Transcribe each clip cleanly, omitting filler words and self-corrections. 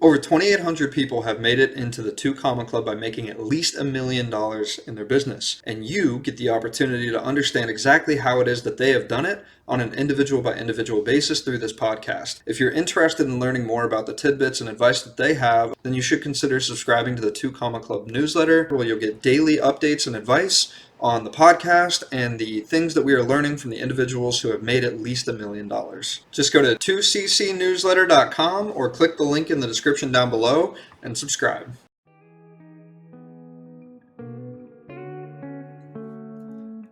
Over 2,800 people have made it into the 2 Comma Club by making at least $1 million in their business. And you get the opportunity to understand exactly how it is that they have done it on an individual by individual basis through this podcast. If you're interested in learning more about the tidbits and advice that they have, then you should consider subscribing to the 2 Comma Club newsletter, where you'll get daily updates and advice on the podcast and the things that we are learning from the individuals who have made at least $1 million. Just go to 2ccnewsletter.com or click the link in the description down below and subscribe.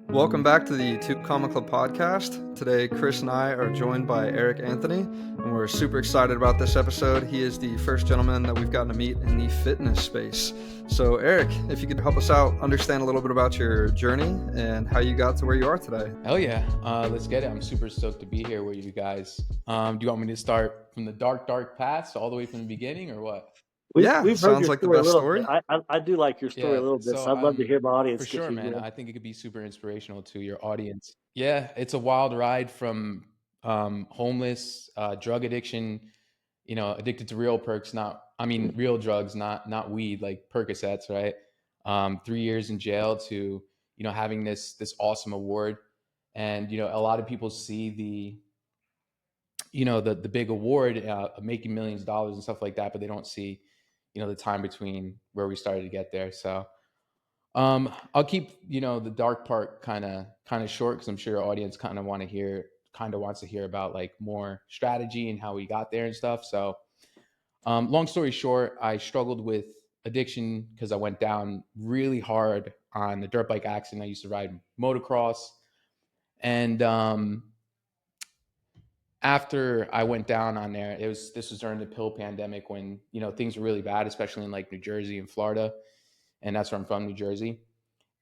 Welcome back to the 2 Comma Club podcast. Today, Chris and I are joined by Erik Anthony, and we're super excited about this episode. He is the first gentleman that we've gotten to meet in the fitness space. So, Erik, if you could help us out, understand a little bit about your journey and how you got to where you are today. Hell yeah. Let's get it. I'm super stoked to be here with you guys. Do you want me to start from the dark past all the way from the beginning or what? We've heard sounds your like the story a best little story. bit. I do like your story a little bit, so I'd love to hear my audience For get sure, you man. going. I think it could be super inspirational to your audience. Yeah, it's a wild ride from homeless, drug addiction, addicted to real perks, real drugs, not weed, like Percocets, right? 3 years in jail to, having this awesome award. And, a lot of people see the big award of making millions of dollars and stuff like that, but they don't see, the time between where we started to get there. So I'll keep, the dark part kind of short, because I'm sure your audience kind of wants to hear about like more strategy and how we got there and stuff. So long story short, I struggled with addiction because I went down really hard on the dirt bike accident. I used to ride motocross, and after I went down on there, this was during the pill pandemic, when things were really bad, especially in like New Jersey and Florida, and that's where I'm from, New Jersey.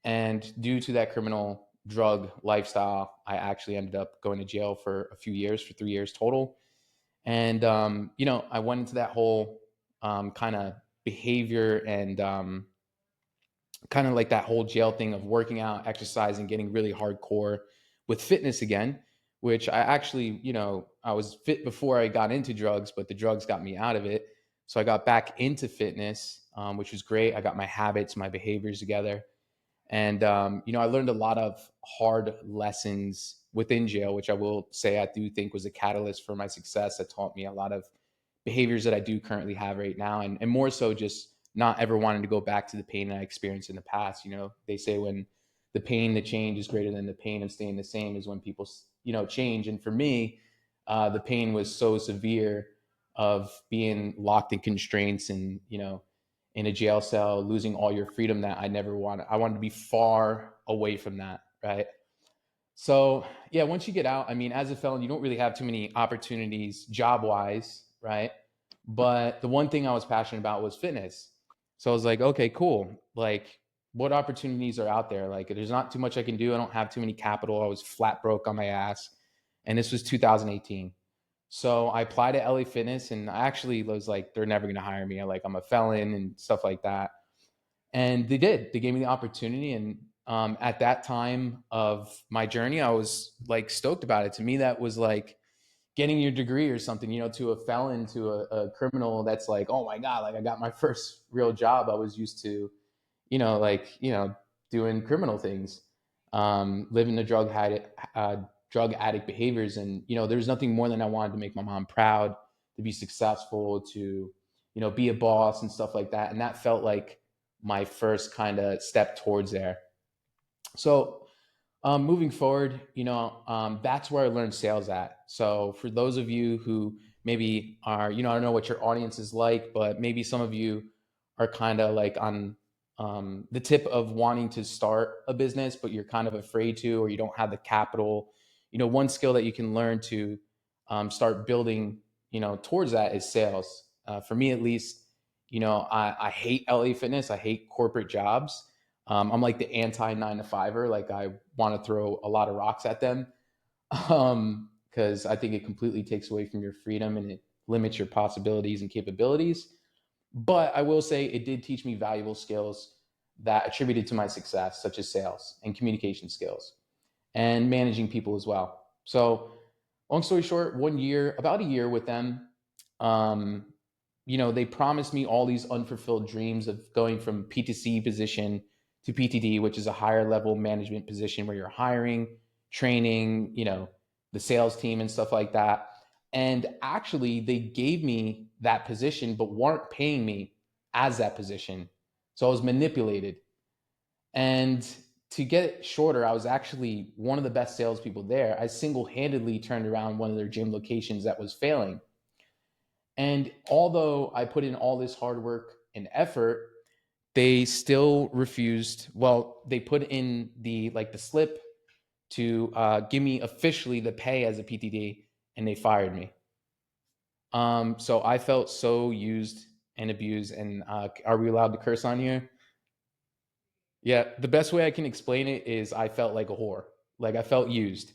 And due to that criminal drug lifestyle, I actually ended up going to jail for a few years, for 3 years total. And I went into that whole kind of behavior and kind of like that whole jail thing of working out, exercising, getting really hardcore with fitness again, which I actually, I was fit before I got into drugs, but the drugs got me out of it. So I got back into fitness, which was great. I got my habits, my behaviors together. And, I learned a lot of hard lessons within jail, which I will say I do think was a catalyst for my success. That taught me a lot of behaviors that I do currently have right now. And more so just not ever wanting to go back to the pain that I experienced in the past. They say when the pain to change is greater than the pain of staying the same is when people, change. And for me, the pain was so severe of being locked in constraints and, in a jail cell, losing all your freedom, that I never wanted. I wanted to be far away from that, right? So yeah, once you get out, as a felon, you don't really have too many opportunities job wise, right? But the one thing I was passionate about was fitness. So I was like, okay, cool. Like, what opportunities are out there? Like, there's not too much I can do. I don't have too many capital. I was flat broke on my ass. And this was 2018. So I applied to LA Fitness, and I actually was like, they're never going to hire me. I'm a felon and stuff like that. And they did. They gave me the opportunity. And at that time of my journey, I was like stoked about it. To me, that was like getting your degree or something, to a felon, to a criminal. That's like, oh my God, like I got my first real job. I was used to, doing criminal things, living the drug addict behaviors. And, there's nothing more than I wanted to make my mom proud, to be successful, to, be a boss and stuff like that. And that felt like my first kind of step towards there. So moving forward, that's where I learned sales at. So for those of you who maybe are, I don't know what your audience is like, but maybe some of you are kind of like on the tip of wanting to start a business, but you're kind of afraid to, or you don't have the capital. One skill that you can learn to start building, towards that is sales. For me, at least, I hate LA Fitness. I hate corporate jobs. I'm like the anti 9 to 5er. Like, I want to throw a lot of rocks at them, because I think it completely takes away from your freedom and it limits your possibilities and capabilities. But I will say it did teach me valuable skills that attributed to my success, such as sales and communication skills and managing people as well. So long story short, about a year with them, they promised me all these unfulfilled dreams of going from P2C position to PTD, which is a higher level management position where you're hiring, training, the sales team and stuff like that. And actually, they gave me that position, but weren't paying me as that position. So I was manipulated. And to get it shorter, I was actually one of the best salespeople there. I single-handedly turned around one of their gym locations that was failing. And although I put in all this hard work and effort, they still refused. Well, they put in the slip to give me officially the pay as a PTD, and they fired me. So I felt so used and abused. And are we allowed to curse on here? Yeah, the best way I can explain it is I felt like a whore. Like, I felt used.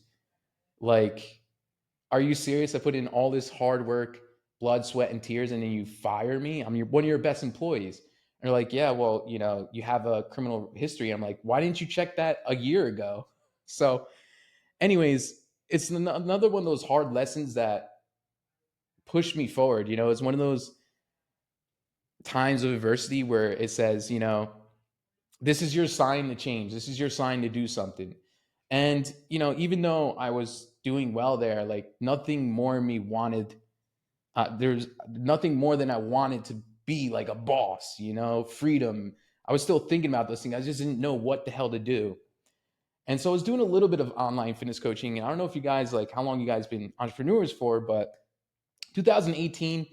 Like, are you serious? I put in all this hard work, blood, sweat, and tears, and then you fire me? I'm one of your best employees. And they're like, yeah, well, you have a criminal history. I'm like, why didn't you check that a year ago? So anyways, it's another one of those hard lessons that pushed me forward. It's one of those times of adversity where it says, this is your sign to change. This is your sign to do something. And, even though I was doing well there, like, nothing more in me wanted, there's nothing more than I wanted to be like a boss, freedom. I was still thinking about those things. I just didn't know what the hell to do. And so I was doing a little bit of online fitness coaching. And I don't know if you guys, how long you guys been entrepreneurs for, but 2018,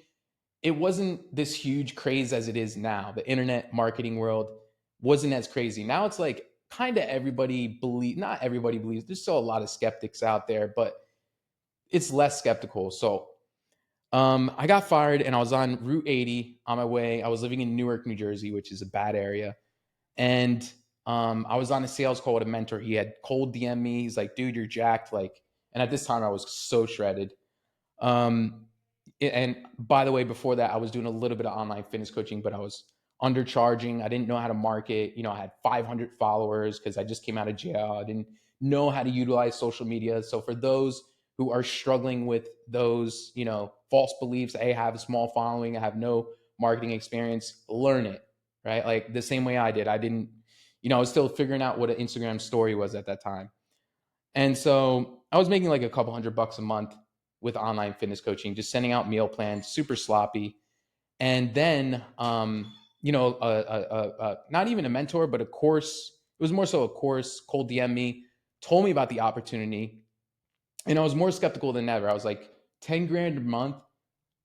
it wasn't this huge craze as it is now. The internet marketing world wasn't as crazy. Now it's like kind of not everybody believes. There's still a lot of skeptics out there, but it's less skeptical. So I got fired and I was on Route 80 on my way. I was living in Newark, New Jersey, which is a bad area. And I was on a sales call with a mentor. He had cold DM me. He's like, dude, you're jacked. And at this time I was so shredded. And by the way, before that, I was doing a little bit of online fitness coaching, but I was undercharging. I didn't know how to market. I had 500 followers because I just came out of jail. I didn't know how to utilize social media. So for those who are struggling with those, false beliefs, I have a small following, I have no marketing experience, learn it, right? Like the same way I did. I didn't, I was still figuring out what an Instagram story was at that time. And so I was making like a couple $100 a month with online fitness coaching, just sending out meal plans, super sloppy. And then, not even a mentor, but a course. It was more so a course, cold DM me, told me about the opportunity. And I was more skeptical than ever. I was like, 10 grand a month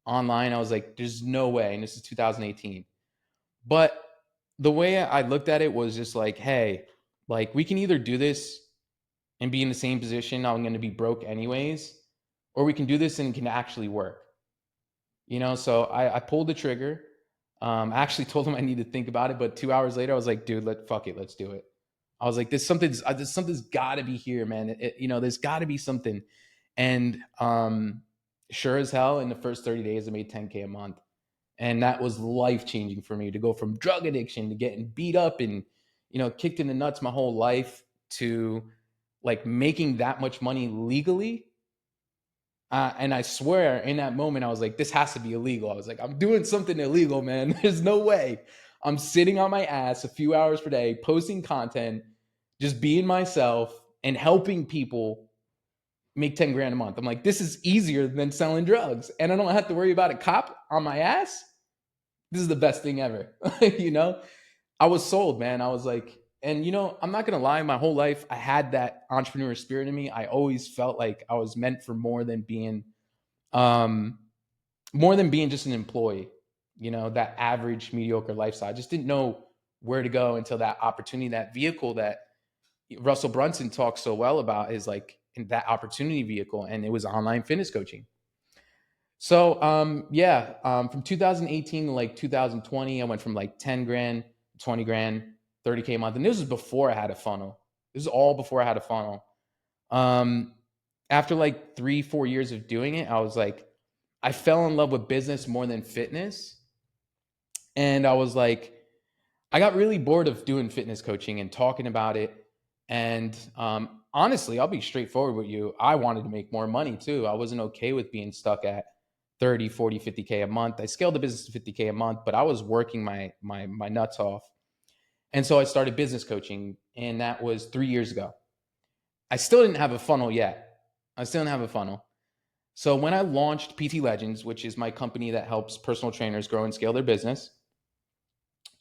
online. I was like, there's no way. And this is 2018. But the way I looked at it was just like, hey, like, we can either do this and be in the same position. I'm going to be broke anyways, or we can do this and it can actually work. So I pulled the trigger. I actually told him I need to think about it, but 2 hours later, I was like, dude, fuck it, let's do it. I was like, something's got to be here, man. There's got to be something. And sure as hell, in the first 30 days, I made 10K a month. And that was life-changing for me, to go from drug addiction to getting beat up and, kicked in the nuts my whole life, to like making that much money legally. And I swear in that moment, I was like, this has to be illegal. I was like, I'm doing something illegal, man. There's no way. I'm sitting on my ass a few hours per day, posting content, just being myself and helping people make 10 grand a month. I'm like, this is easier than selling drugs. And I don't have to worry about a cop on my ass. This is the best thing ever. I was sold, man. I was like, and I'm not going to lie, my whole life, I had that entrepreneur spirit in me. I always felt like I was meant for more than being just an employee, that average, mediocre lifestyle. I just didn't know where to go until that opportunity, that vehicle that Russell Brunson talks so well about, is like that opportunity vehicle. And it was online fitness coaching. So, from 2018 to like 2020, I went from like 10 grand, 20 grand, 30K a month. And this was before I had a funnel. This is all before I had a funnel. After like 3-4 years of doing it, I was like, I fell in love with business more than fitness. And I was like, I got really bored of doing fitness coaching and talking about it. And honestly, I'll be straightforward with you. I wanted to make more money too. I wasn't okay with being stuck at 30, 40, 50K a month. I scaled the business to 50K a month, but I was working my nuts off. And so I started business coaching, and that was 3 years ago. I still didn't have a funnel yet. So when I launched PT Legends, which is my company that helps personal trainers grow and scale their business,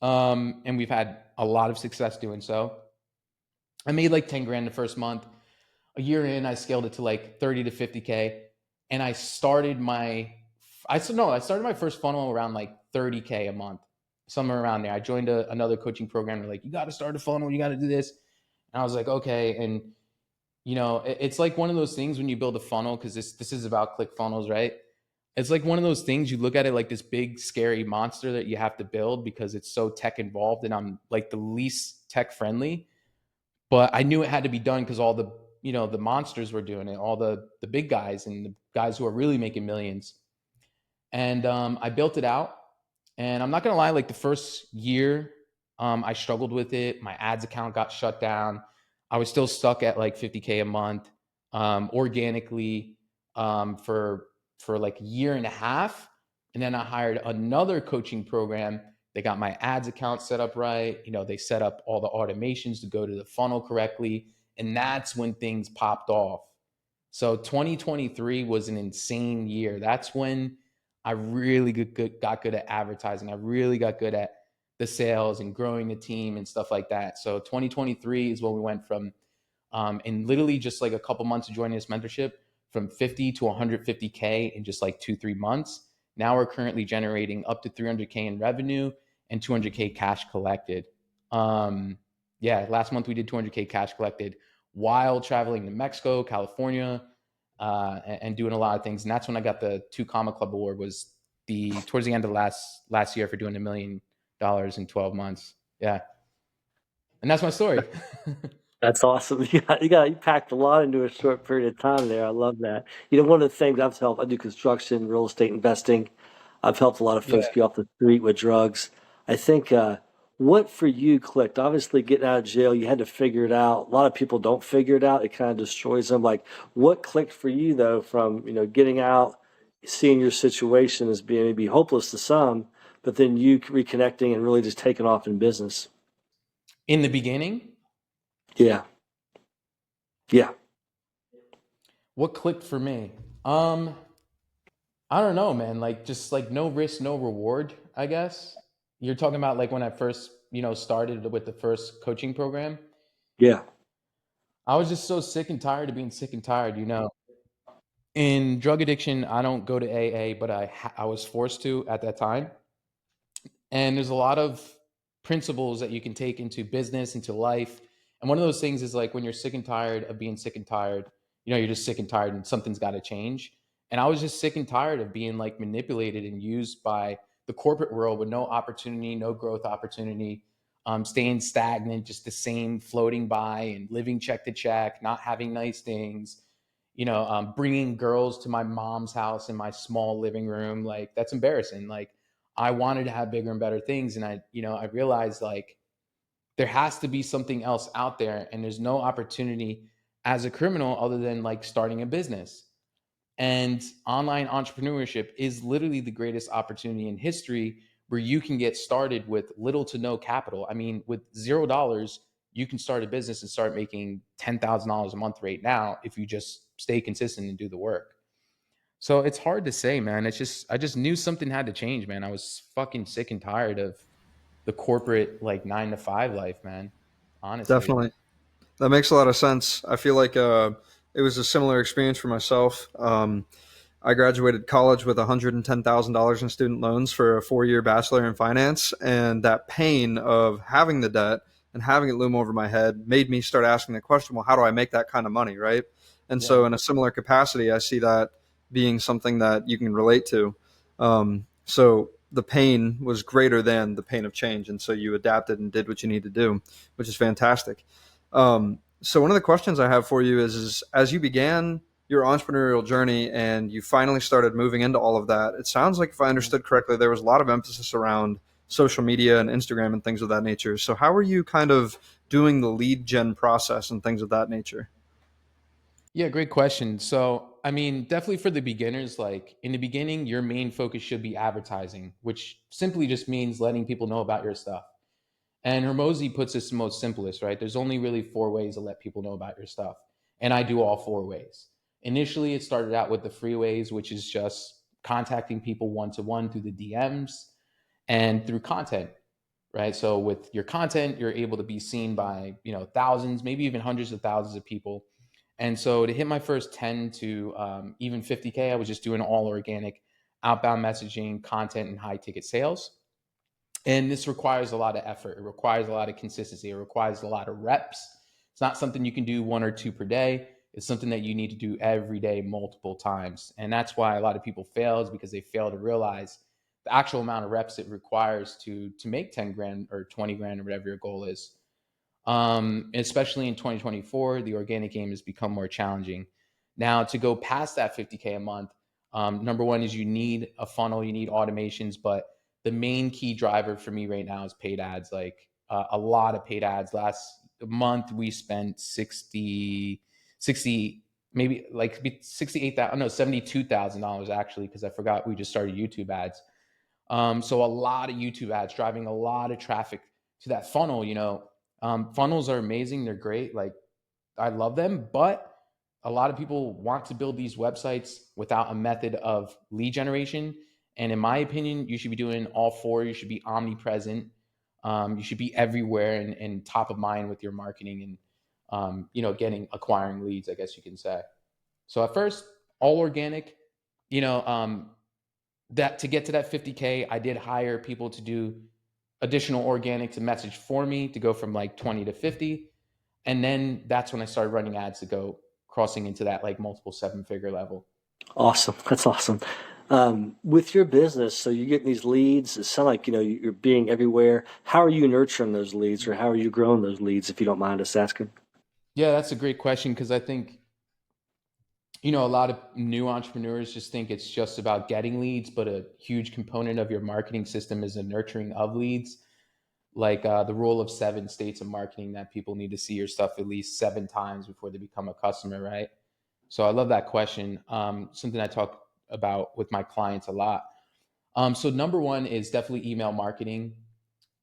and we've had a lot of success doing so. I made like 10 grand the first month. A year in, I scaled it to like 30 to 50K. And I started my first funnel around like 30K a month, somewhere around there. I joined another coaching program. They're like, you got to start a funnel. You got to do this. And I was like, okay. And it's like one of those things when you build a funnel, because this is about ClickFunnels, right? It's like one of those things you look at it like this big scary monster that you have to build because it's so tech involved, and I'm like the least tech friendly. But I knew it had to be done because all the the monsters were doing it, all the big guys and the guys who are really making millions. And I built it out, and I'm not gonna lie, like the first year, I struggled with it. My ads account got shut down. I was still stuck at like 50K a month organically for like a year and a half. And then I hired another coaching program. They got my ads account set up right. They set up all the automations to go to the funnel correctly. And that's when things popped off. So 2023 was an insane year. That's when I really got good at advertising. I really got good at the sales and growing the team and stuff like that. So 2023 is when we went from, in literally just like a couple months of joining this mentorship, from 50 to 150K in just like 2-3 months. Now we're currently generating up to 300K in revenue and 200K cash collected. Last month we did 200K cash collected while traveling to Mexico, California, and doing a lot of things. And that's when I got the 2 Comma Club award, was towards the end of last year, for doing $1 million in 12 months. Yeah. And that's my story. That's awesome. You packed a lot into a short period of time there. I love that. One of the things I've helped, I do construction, real estate investing. I've helped a lot of folks Yeah. get off the street with drugs. I think what for you clicked? Obviously, getting out of jail, you had to figure it out. A lot of people don't figure it out. It kind of destroys them. Like, what clicked for you though, from getting out, seeing your situation as being maybe hopeless to some, but then you reconnecting and really just taking off in business? In the beginning? Yeah. Yeah. What clicked for me? I don't know, man. Like, just like no risk, no reward, I guess. You're talking about like when I first, started with the first coaching program. Yeah. I was just so sick and tired of being sick and tired, In drug addiction, I don't go to AA, but I was forced to at that time. And there's a lot of principles that you can take into business, into life. And one of those things is like when you're sick and tired of being sick and tired, you're just sick and tired and something's got to change. And I was just sick and tired of being like manipulated and used by the corporate world with no opportunity, no growth opportunity, staying stagnant, just the same, floating by and living check to check, not having nice things, bringing girls to my mom's house in my small living room. Like, that's embarrassing. Like, I wanted to have bigger and better things. And I realized like there has to be something else out there, and there's no opportunity as a criminal other than like starting a business. And online entrepreneurship is literally the greatest opportunity in history, where you can get started with little to no capital. I mean, with $0, you can start a business and start making $10,000 a month right now if you just stay consistent and do the work. So it's hard to say, man. I just knew something had to change, man. I was fucking sick and tired of the corporate like 9 to 5 life, man. Honestly. Definitely. That makes a lot of sense. I feel like it was a similar experience for myself. I graduated college with $110,000 in student loans for a 4-year bachelor in finance. And that pain of having the debt and having it loom over my head made me start asking the question, well, how do I make that kind of money, right? And so in a similar capacity, I see that being something that you can relate to. So the pain was greater than the pain of change. And so you adapted and did what you need to do, which is fantastic. So one of the questions I have for you is as you began your entrepreneurial journey and you finally started moving into all of that, it sounds like, if I understood correctly, there was a lot of emphasis around social media and Instagram and things of that nature. So how are you kind of doing the lead gen process and things of that nature? Yeah, great question. So I mean, definitely for the beginners, like in the beginning, your main focus should be advertising, which simply just means letting people know about your stuff. And Hermosi puts this most simplest, right? There's only really four ways to let people know about your stuff. And I do all four ways. Initially, it started out with the free ways, which is just contacting people one to one through the DMs and through content, right? So with your content, you're able to be seen by, thousands, maybe even hundreds of thousands of people. And so to hit my first 10 to even 50K, I was just doing all organic outbound messaging, content, and high ticket sales. And this requires a lot of effort. It requires a lot of consistency. It requires a lot of reps. It's not something you can do one or two per day. It's something that you need to do every day, multiple times. And that's why a lot of people fail, is because they fail to realize the actual amount of reps it requires to make 10 grand or 20 grand or whatever your goal is. Especially in 2024, the organic game has become more challenging. Now, to go past that 50K a month, number one is you need a funnel, you need automations, but the main key driver for me right now is paid ads. Like a lot of paid ads. Last month we spent 60, maybe like 68,000, no, $72,000 actually, because I forgot we just started YouTube ads. So a lot of YouTube ads driving a lot of traffic to that funnel. Funnels are amazing. They're great. Like I love them, but a lot of people want to build these websites without a method of lead generation. And in my opinion, you should be doing all four. You should be omnipresent. You should be everywhere and top of mind with your marketing and, acquiring leads, I guess you can say. So at first, all organic, you know, that to get to that 50K, I did hire people to do additional organic to message for me to go from like 20 to 50. And then that's when I started running ads to go crossing into that like multiple seven figure level. Awesome. That's awesome. With your business, so you're getting these leads. It sounds like, you're being everywhere. How are you nurturing those leads, or how are you growing those leads, if you don't mind us asking? Yeah, that's a great question, because I think, a lot of new entrepreneurs just think it's just about getting leads, but a huge component of your marketing system is the nurturing of leads. Like the rule of seven states of marketing, that people need to see your stuff at least 7 times before they become a customer, right? So I love that question. Something I talk about with my clients a lot. So number one is definitely email marketing.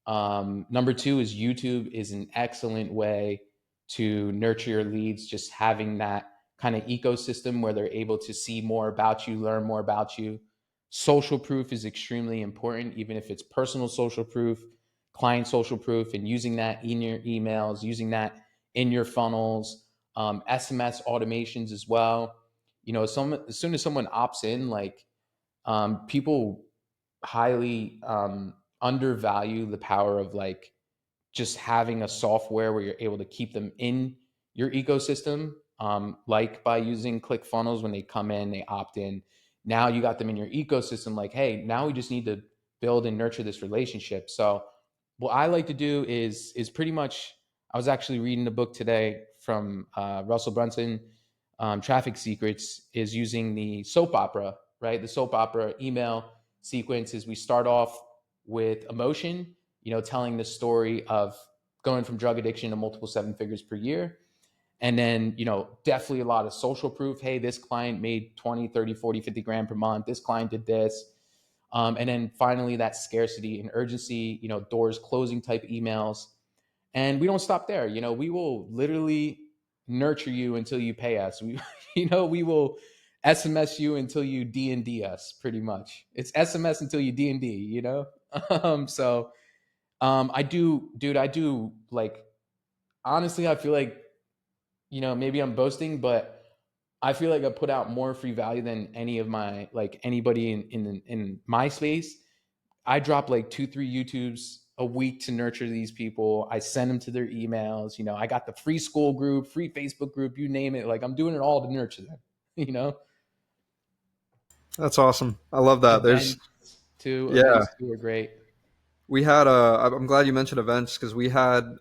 Number two is YouTube is an excellent way to nurture your leads, just having that kind of ecosystem where they're able to see more about you, learn more about you. Social proof is extremely important, even if it's personal social proof, client social proof, and using that in your emails, using that in your funnels, SMS automations as well. As soon as someone opts in, like people highly undervalue the power of like just having a software where you're able to keep them in your ecosystem, like by using ClickFunnels. When they come in, they opt in. Now you got them in your ecosystem. Like, hey, now we just need to build and nurture this relationship. So, what I like to do is pretty much. I was actually reading a book today from Russell Brunson. Traffic Secrets is using the soap opera, right? The soap opera email sequence is we start off with emotion, telling the story of going from drug addiction to multiple seven figures per year. And then, definitely a lot of social proof. Hey, this client made 20, 30, 40, 50 grand per month. This client did this. And then finally that scarcity and urgency, doors closing type emails. And we don't stop there. We will literally nurture you until you pay us. We will SMS you until you D&D us, pretty much. It's SMS until you D&D. So I do, dude, I do, like, honestly, I feel like, maybe I'm boasting, but I feel like I put out more free value than any of my, like anybody in my space. I drop like 2, 3 YouTubes a week to nurture these people. I send them to their emails. I got the free school group, free Facebook group, you name it. Like I'm doing it all to nurture them, you know, That's awesome. I love that. There's, events too. yeah, Events too are great. we had I'm glad you mentioned events, because we had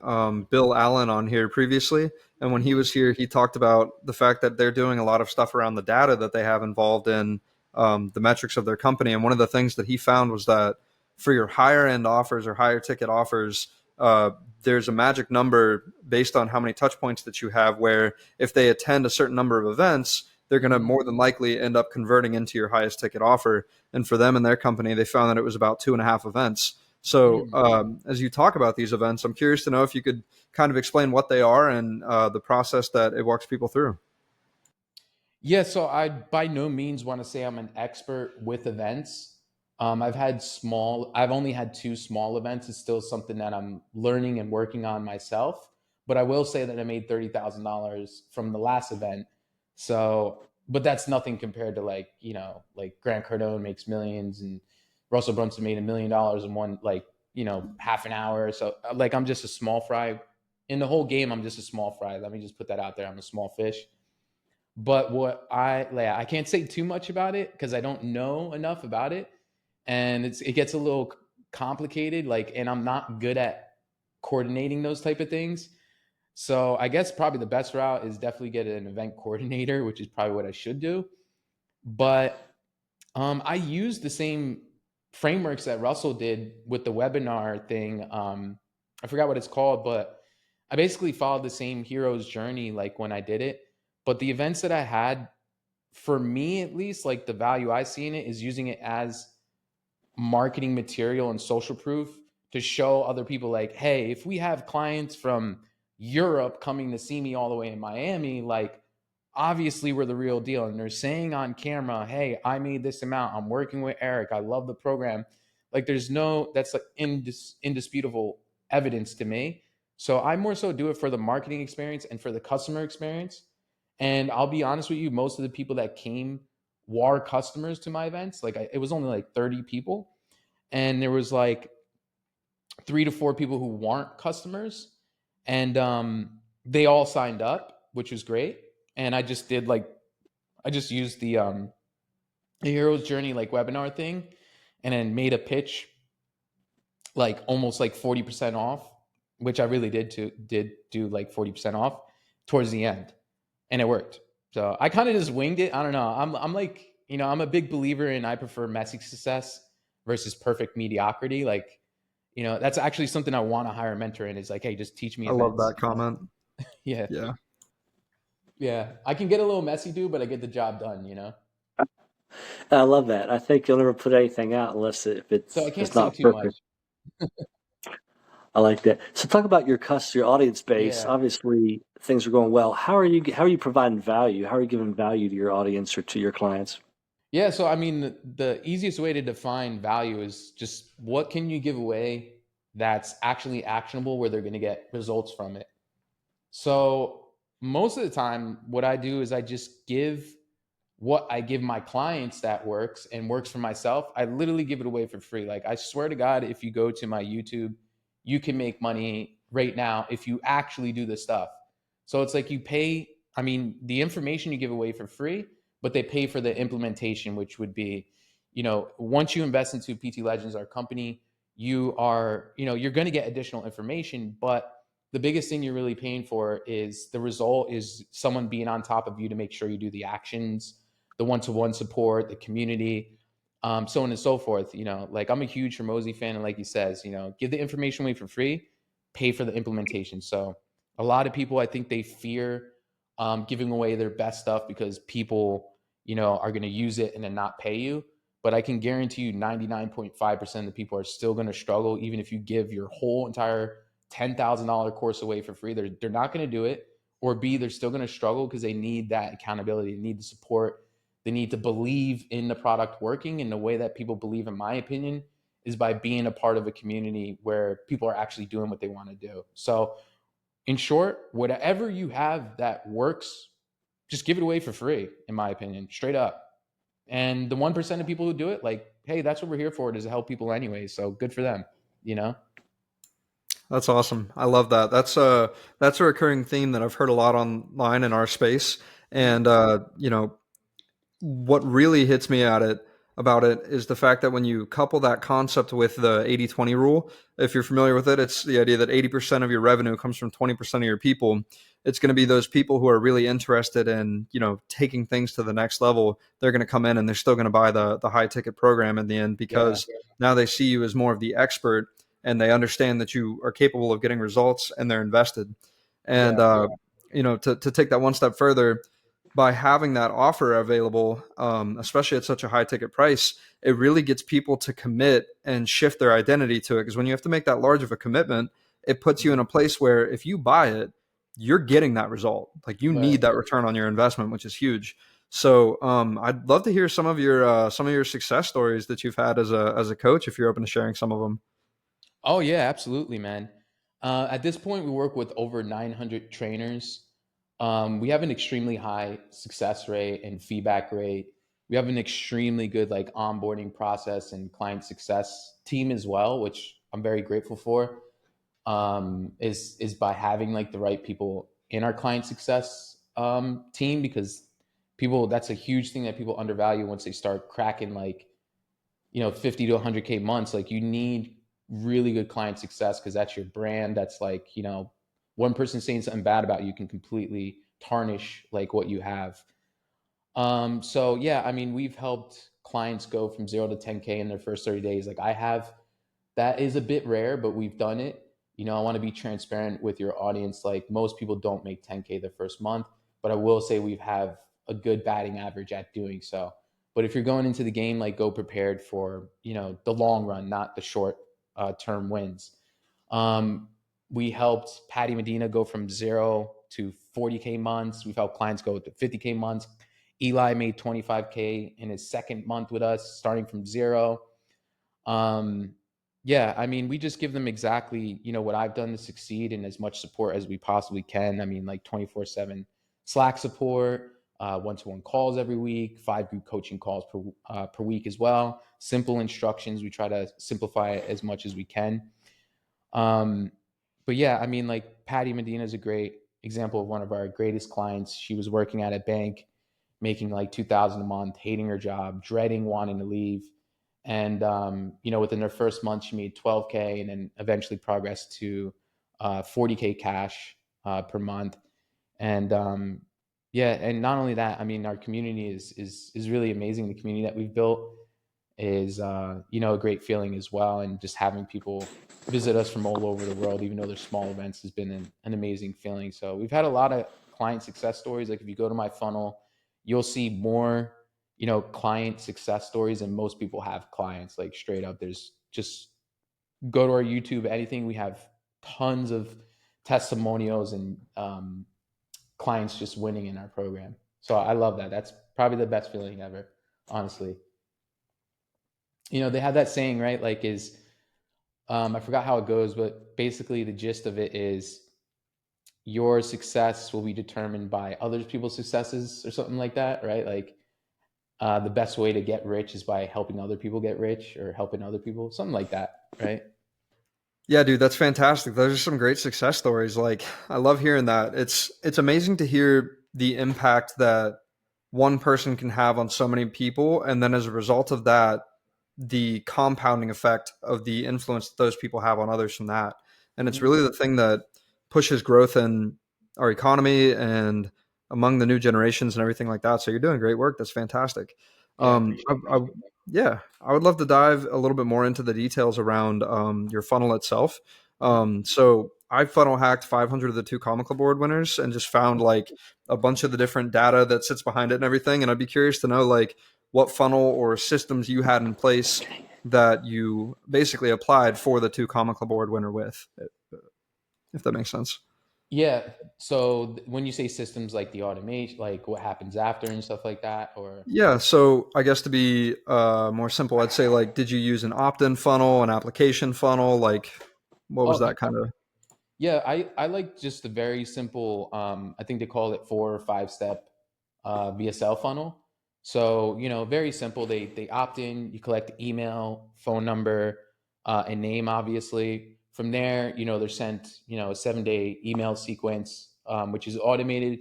Bill Allen on here previously, and when he was here, he talked about the fact that they're doing a lot of stuff around the data that they have involved in the metrics of their company. And one of the things that he found was that for your higher end offers or higher ticket offers, there's a magic number based on how many touch points that you have, where if they attend a certain number of events, they're going to Mhm. more than likely end up converting into your highest ticket offer. And for them and their company, they found that it was about 2.5 events. So Mm. as you talk about these events, I'm curious to know if you could kind of explain what they are and the process that it walks people through. Yeah, so I by no means want to say I'm an expert with events. I've only had two small events. It's still something that I'm learning and working on myself. But I will say that I made $30,000 from the last event. So, but that's nothing compared to like, like Grant Cardone makes millions and Russell Brunson made $1 million in one, like, half an hour. So like, I'm just a small fry in the whole game. I'm just a small fry. Let me just put that out there. I'm a small fish. But I can't say too much about it because I don't know enough about it, and it gets a little complicated. Like, and I'm not good at coordinating those type of things. So I guess probably the best route is definitely get an event coordinator, which is probably what I should do. But I use the same frameworks that Russell did with the webinar thing. I forgot what it's called, but I basically followed the same hero's journey like when I did it. But the events that I had, for me at least, like the value I see in it is using it as marketing material and social proof to show other people, like, hey, if we have clients from Europe coming to see me all the way in Miami, like, obviously we're the real deal. And they're saying on camera, hey, I made this amount, I'm working with Erik, I love the program. Like, that's like indisputable evidence to me. So I more so do it for the marketing experience and for the customer experience. And I'll be honest with you, most of the people that came were customers to my events. Like, it was only like 30 people, and there was like 3 to 4 people who weren't customers, and they all signed up, which was great. And I just used the hero's journey like webinar thing, and then made a pitch like almost like 40% off, which I really did do like 40% off towards the end, and it worked. So I kind of just winged it. I don't know. I'm like, I'm a big believer in, I prefer messy success versus perfect mediocrity. Like, that's actually something I want to hire a mentor in, is like, hey, just teach me I love events. that comment. Yeah. Yeah. Yeah. I can get a little messy, dude, but I get the job done. I love that. I think you'll never put anything out unless if So I it's can't it's say not too much. perfect. I like that. So talk about your audience base. Yeah. Obviously, things are going well. How are you providing value? How are you giving value to your audience or to your clients? Yeah, so I mean, the easiest way to define value is just what can you give away that's actually actionable, where they're going to get results from it. So most of the time, what I do is I just give what I give my clients that works and works for myself. I literally give it away for free. Like, I swear to God, if you go to my YouTube, you can make money right now if you actually do this stuff. So it's like, you pay, I mean, the information you give away for free, but they pay for the implementation, which would be, once you invest into PT Legends, our company, you're going to get additional information, but the biggest thing you're really paying for is the result is someone being on top of you to make sure you do the actions, the one-to-one support, the community, so on and so forth. Like, I'm a huge Hormozy fan, and like he says, give the information away for free, pay for the implementation. So a lot of people, I think, they fear giving away their best stuff because people, are going to use it and then not pay you. But I can guarantee you 99.5% of the people are still going to struggle, even if you give your whole entire $10,000 course away for free. They're not going to do it. Or B, they're still going to struggle because they need that accountability, they need the support, they need to believe in the product working. And the way that people believe, in my opinion, is by being a part of a community where people are actually doing what they want to do. So, in short, whatever you have that works, just give it away for free, in my opinion, straight up. And the 1% of people who do it, like, hey, that's what we're here for, is to help people anyway. So good for them, you know? That's awesome. I love that. That's a recurring theme that I've heard a lot online in our space. And what really hits me about it is the fact that when you couple that concept with the 80/20 rule, if you're familiar with it, it's the idea that 80% of your revenue comes from 20% of your people. It's going to be those people who are really interested in, taking things to the next level. They're going to come in and they're still going to buy the high ticket program in the end, Yeah. because now they see you as more of the expert and they understand that you are capable of getting results and they're invested. And Yeah. to take that one step further, by having that offer available, especially at such a high ticket price, it really gets people to commit and shift their identity to it. Because when you have to make that large of a commitment, it puts you in a place where if you buy it, you're getting that result. Like you Right. need that return on your investment, which is huge. So I'd love to hear some of your success stories that you've had as a coach, if you're open to sharing some of them. Oh yeah, absolutely, man. At this point, we work with over 900 trainers. We have an extremely high success rate and feedback rate. We have an extremely good like onboarding process and client success team as well, which I'm very grateful for. Is by having like the right people in our client success team, because people, that's a huge thing that people undervalue once they start cracking like 50 to 100K months. Like you need really good client success, because that's your brand. That's like one person saying something bad about you can completely tarnish like what you have. So yeah, I mean, we've helped clients go from 0 to 10K in their first 30 days. Like I have, that is a bit rare, but we've done it. I want to be transparent with your audience. Like most people don't make 10K the first month, but I will say we have a good batting average at doing so. But if you're going into the game, like go prepared for the long run, not the short term wins. Um, we helped Patty Medina go from 0 to 40K months. We've helped clients go to 50K months. Eli made 25K in his second month with us, starting from 0. um yeah, I mean, we just give them exactly what I've done to succeed, and as much support as we possibly can. I mean, like 24/7 Slack support, one-to-one calls every week, 5 group coaching calls per week as well, simple instructions. We try to simplify it as much as we can. um but yeah, I mean, like Patty Medina is a great example of one of our greatest clients. She was working at a bank, making like 2,000 a month, hating her job, dreading wanting to leave. And within her first month, she made 12K, and then eventually progressed to 40K cash per month. And yeah, and not only that, I mean, our community is really amazing. The community that we've built is a great feeling as well. And just having people visit us from all over the world, even though they're small events, has been an amazing feeling. So we've had a lot of client success stories. Like if you go to my funnel, you'll see more client success stories, and most people have clients. Like straight up, there's just, go to our YouTube, anything, we have tons of testimonials and clients just winning in our program. So I love that. That's probably the best feeling ever, honestly. They have that saying, right? Like, is I forgot how it goes, but basically the gist of it is your success will be determined by other people's successes, or something like that, right? Like the best way to get rich is by helping other people get rich, or helping other people, something like that, right? Yeah, dude, that's fantastic. Those are some great success stories. Like, I love hearing that. It's amazing to hear the impact that one person can have on so many people, and then as a result of that, the compounding effect of the influence that those people have on others from that. And it's Mhm. really the thing that pushes growth in our economy and among the new generations and everything like that. So you're doing great work. That's fantastic. Yeah, I Um, appreciate I, I, it. yeah, I would love to dive a little bit more into the details around your funnel itself. So I funnel hacked 500 of the two Comic Club Award winners and just found like a bunch of the different data that sits behind it and everything. And I'd be curious to know like what funnel or systems you had in place that you basically applied for the two Comic Club Award winner with, if that makes sense. Yeah. So when you say systems, like the automation, like what happens after and stuff like that, or Yeah, so I guess to be more simple, I'd say like, did you use an opt-in funnel, an application funnel? Like, what was okay, that kind of? yeah, I like just a very simple. I think they call it 4 or 5 step VSL funnel. So very simple. They opt in. You collect email, phone number, and name. Obviously, from there, they're sent a 7-day email sequence, which is automated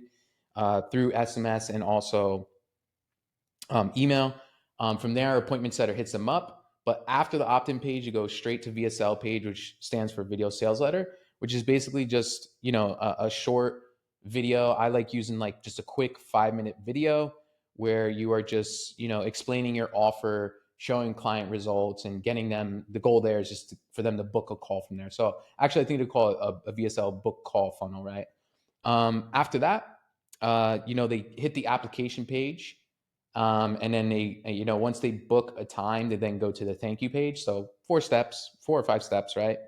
through SMS and also email. From there, appointment setter hits them up. But after the opt-in page, you go straight to VSL page, which stands for video sales letter, which is basically just a short video. I like using like just a quick 5-minute video where you are just explaining your offer, showing client results, and getting them. The goal there is just for them to book a call from there. So actually, I think they call it a VSL book call funnel, right? After that, they hit the application page, and then they, once they book a time, they then go to the thank you page. So 4 steps, 4 or 5 steps, right?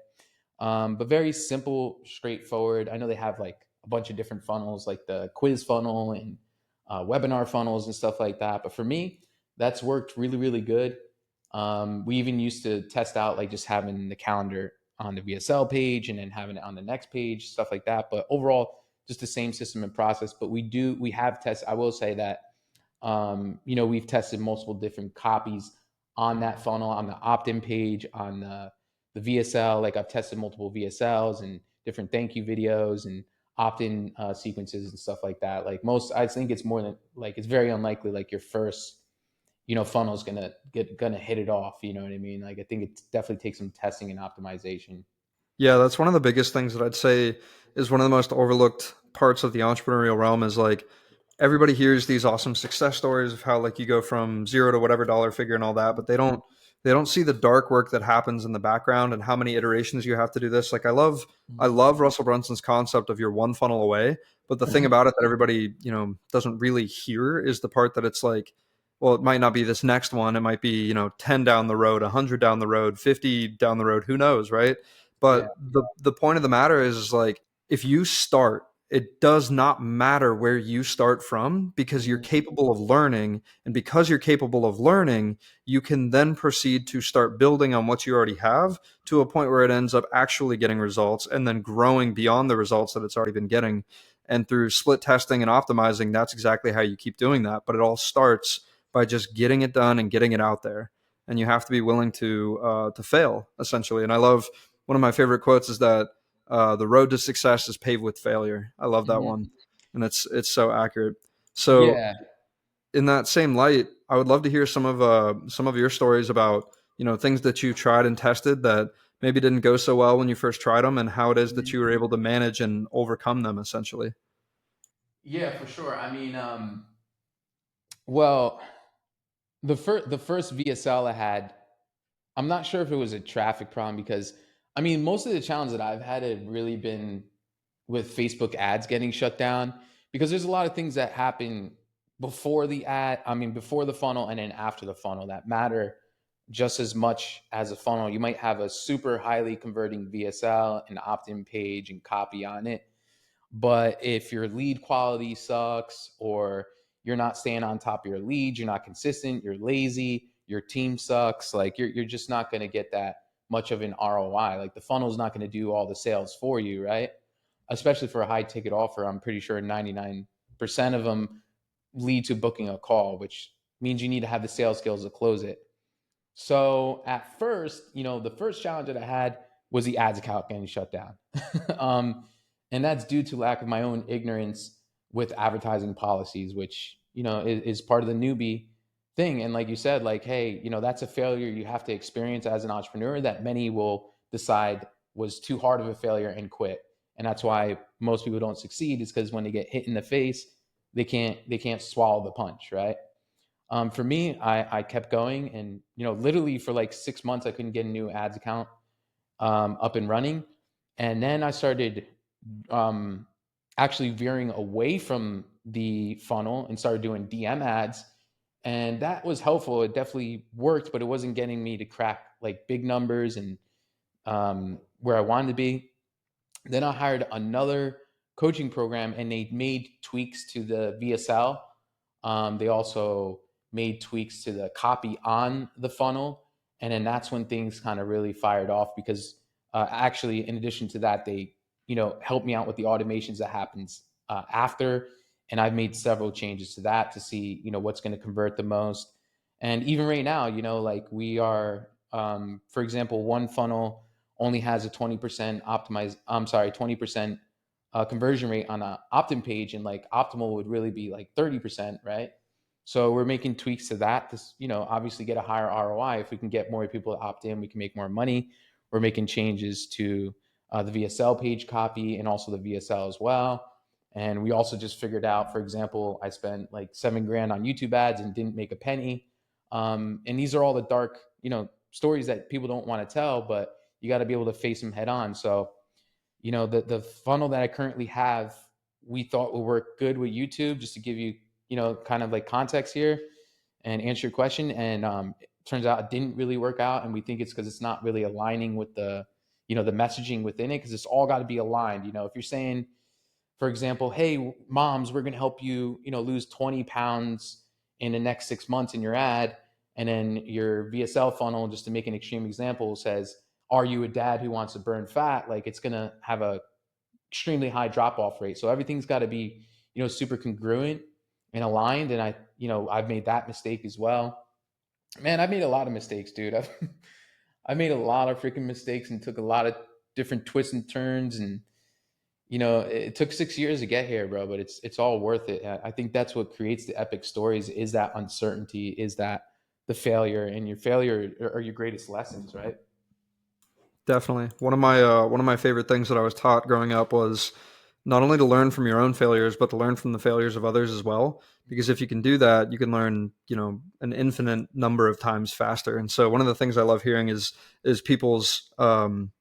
But very simple, straightforward. I know they have like a bunch of different funnels, like the quiz funnel and webinar funnels and stuff like that. But for me, that's worked really, really good. We even used to test out like just having the calendar on the VSL page and then having it on the next page, stuff like that. But overall, just the same system and process. But we have tested. I will say that we've tested multiple different copies on that funnel, on the opt-in page, on the VSL. Like I've tested multiple VSLs and different thank you videos and opt-in sequences and stuff like that. Like most, I think it's more than like it's very unlikely like your first funnel is gonna hit it off. You know what I mean? Like I think it definitely takes some testing and optimization. Yeah, that's one of the biggest things that I'd say is one of the most overlooked parts of the entrepreneurial realm is like everybody hears these awesome success stories of how like you go from zero to whatever dollar figure and all that, but they don't see the dark work that happens in the background and how many iterations you have to do this. Like I love Russell Brunson's concept of your one funnel away, but the thing about it that everybody, doesn't really hear is the part that it's like, well, it might not be this next one. It might be, 10 down the road, 100 down the road, 50 down the road, who knows, right? Yeah. But the point of the matter is like if you start, it does not matter where you start from because you're Mhm. capable of learning. And because you're capable of learning, you can then proceed to start building on what you already have to a point where it ends up actually getting results and then growing beyond the results that it's already been getting. And through split testing and optimizing, that's exactly how you keep doing that. But it all starts by just getting it done and getting it out there. And you have to be willing to fail, essentially. And I love one of my favorite quotes is that the road to success is paved with failure. I love that Mhm. one, and it's so accurate. So Yeah. in that same light, I would love to hear some of your stories about things that you tried and tested that maybe didn't go so well when you first tried them, and how it is that Mhm. you were able to manage and overcome them. Essentially, Yeah, for sure. I mean, well, the first VSL I had, I'm not sure if it was a traffic problem because I mean most of the challenges that I've had have really been with Facebook ads getting shut down because there's a lot of things that happen before the ad, I mean before the funnel and then after the funnel that matter just as much as a funnel. You might have a super highly converting VSL, an opt-in page and copy on it. But if your lead quality sucks or you're not staying on top of your leads, you're not consistent, you're lazy, your team sucks, like you're just not going to get that much of an ROI. Like the funnel's not going to do all the sales for you, right? Especially for a high ticket offer, I'm pretty sure 99% of them lead to booking a call, which means you need to have the sales skills to close it. So at first, the first challenge that I had was the ads account getting shut down. um, and that's due to lack of my own ignorance with advertising policies, which, is part of the newbie thing. And like you said, like, hey, that's a failure you have to experience as an entrepreneur that many will decide was too hard of a failure and quit. And that's why most people don't succeed is because when they get hit in the face, they can't swallow the punch, right? For me, I kept going, and literally for like 6 months, I couldn't get a new ads account up and running, and then I started um, actually veering away from the funnel and started doing DM ads, and that was helpful. It definitely worked, but it wasn't getting me to crack like big numbers and where I wanted to be. Then I hired another coaching program and they made tweaks to the VSL. They also made tweaks to the copy on the funnel. And then that's when things kind of really fired off because actually, in addition to that, they, helped me out with the automations that happens after. And I've made several changes to that to see, what's going to convert the most. And even right now, like we are, for example, one funnel only has a 20% optimized, I'm sorry, 20% conversion rate on an opt-in page, and like optimal would really be like 30%, right? So we're making tweaks to that to, obviously get a higher ROI. If we can get more people to opt in, we can make more money. We're making changes to the VSL page copy and also the VSL as well. And we also just figured out, for example, I spent like 7 grand on YouTube ads and didn't make a penny. And these are all the dark, stories that people don't want to tell, but you got to be able to face them head on. So, the funnel that I currently have we thought would work good with YouTube, just to give you, kind of like context here and answer your question. And it turns out it didn't really work out. And we think it's because it's not really aligning with the messaging within it, because it's all got to be aligned. If you're saying, for example, hey, moms, we're going to help you, lose 20 pounds in the next 6 months in your ad. And then your VSL funnel, just to make an extreme example, says, are you a dad who wants to burn fat? Like, it's going to have a extremely high drop off rate. So everything's got to be, super congruent and aligned. And I've made that mistake as well. Man, I've made a lot of mistakes, dude. I made a lot of freaking mistakes and took a lot of different twists and turns. And, it took 6 years to get here, bro, but it's all worth it. I think that's what creates the epic stories, is that uncertainty, is that the failure, and your failure are your greatest lessons, right? Definitely. One of my favorite things that I was taught growing up was not only to learn from your own failures, but to learn from the failures of others as well. Because if you can do that, you can learn, an infinite number of times faster. And so one of the things I love hearing is people's